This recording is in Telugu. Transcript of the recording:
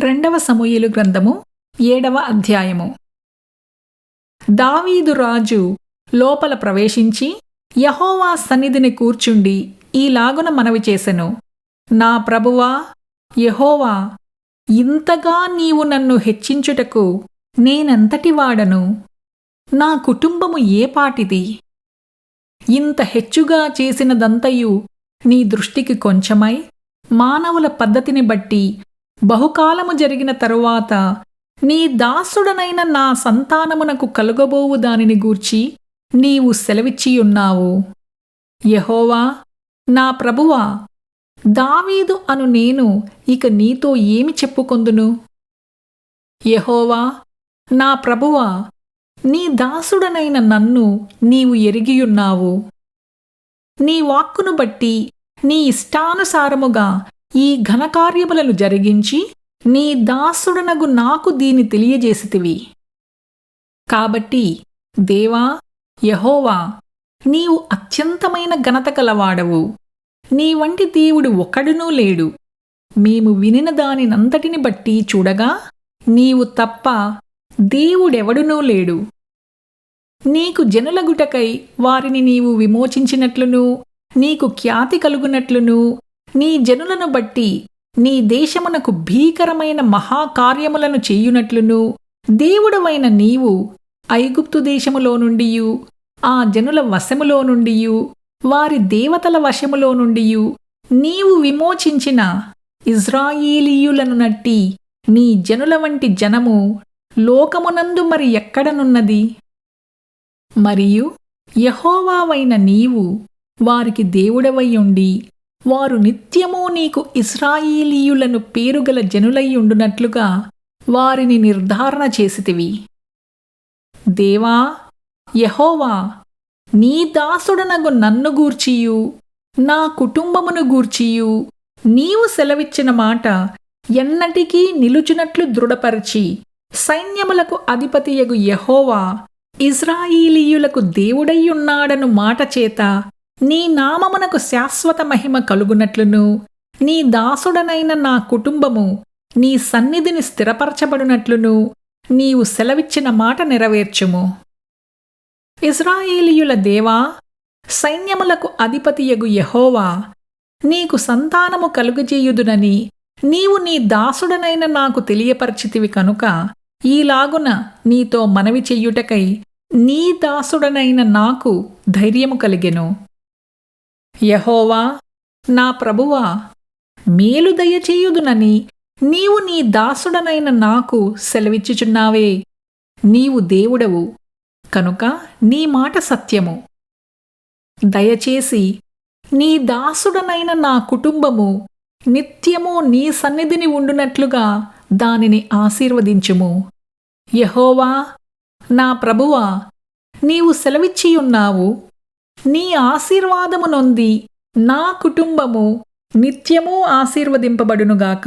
రెండవ సమూయేలు గ్రంథము 7వ అధ్యాయము. దావీదు రాజు లోపల ప్రవేశించి యెహోవా సన్నిధిని కూర్చుండి ఈలాగున మనవి చేసెను. నా ప్రభువా యెహోవా, ఇంతగా నీవు నన్ను హెచ్చించుటకు నేనెంతటి వాడను? నా కుటుంబము ఏపాటిది? ఇంత హెచ్చుగా చేసినదంతయు నీ దృష్టికి కొంచెమై మానవుల పద్ధతిని బట్టి బహుకాలము జరిగిన తరువాత నీ దాసుడనైన నా సంతానమునకు కలుగబోవు దానిని గూర్చి నీవు సెలవిచ్చియున్నావు. యెహోవా నా ప్రభువా, దావీదు అను నేను ఇక నీతో ఏమి చెప్పుకొందును? యెహోవా నా ప్రభువా, నీ దాసుడనైన నన్ను నీవు ఎరిగియున్నావు. నీ వాక్కును బట్టి నీ ఇష్టానుసారముగా ఈ ఘనకార్యములను జరిగించి నీ దాసుడనగు నాకు దీని తెలియజేసితివి. కాబట్టి దేవా యెహోవా, నీవు అత్యంతమైన ఘనత కలవాడవు. నీ వంటి దేవుడు ఒక్కడునూ లేడు. మేము వినిన దానినంతటిని బట్టి చూడగా నీవు తప్ప దేవుడెవడునూ లేడు. నీకు జనులగుటకై వారిని నీవు విమోచించినట్లును, నీకు ఖ్యాతి కలుగునట్లును, నీ జనులను బట్టి నీ దేశమునకు భీకరమైన మహాకార్యములను చేయునట్లును దేవుడవైన నీవు ఐగుప్తు దేశములో నుండియు ఆ జనుల వశములో నుండియు వారి దేవతల వశములో నుండియు నీవు విమోచించిన ఇజ్రాయేలీయులను నట్టి నీ జనుల వంటి జనము లోకమునందు మరి ఎక్కడనున్నది? మరియు యెహోవావైన నీవు వారికి దేవుడవై ఉండి వారు నిత్యమూ నీకు ఇశ్రాయేలీయులను పేరుగల జనులయ్యుండునట్లుగా వారిని నిర్ధారణ చేసితివి. దేవా యెహోవా, నీ దాసుడనగు నన్ను గూర్చియు నా కుటుంబమును గూర్చియు నీవు సెలవిచ్చిన మాట ఎన్నటికీ నిలుచునట్లు దృఢపరచి సైన్యములకు అధిపతియగు యెహోవా ఇశ్రాయేలీయులకు దేవుడయ్యున్నాడను మాట చేత నీ నామమునకు శాశ్వత మహిమ కలుగునట్లును నీ దాసుడనైన నా కుటుంబము నీ సన్నిధిని స్థిరపరచబడునట్లును నీవు సెలవిచ్చిన మాట నెరవేర్చుము. ఇశ్రాయేలీయుల దేవా, సైన్యములకు అధిపతియగు యెహోవా, నీకు సంతానము కలుగజేయుదునని నీవు నీ దాసుడనైన నాకు తెలియపరచితివి కనుక ఈలాగున నీతో మనవి చెయ్యుటకై నీ దాసుడనైన నాకు ధైర్యము కలిగెను. యెహోవా నా ప్రభువా, మేలు దయచేయుదునని నీవు నీ దాసుడనైన నాకు సెలవిచ్చుచున్నావే. నీవు దేవుడవు కనుక నీ మాట సత్యము. దయచేసి నీ దాసుడనైన నా కుటుంబము నిత్యము నీ సన్నిధిని ఉండునట్లుగా దానిని ఆశీర్వదించుము. యెహోవా నా ప్రభువా, నీవు సెలవిచ్చియున్నావు. నీ ఆశీర్వాదము నొంది నా కుటుంబము నిత్యమూ ఆశీర్వదింపబడునుగాక.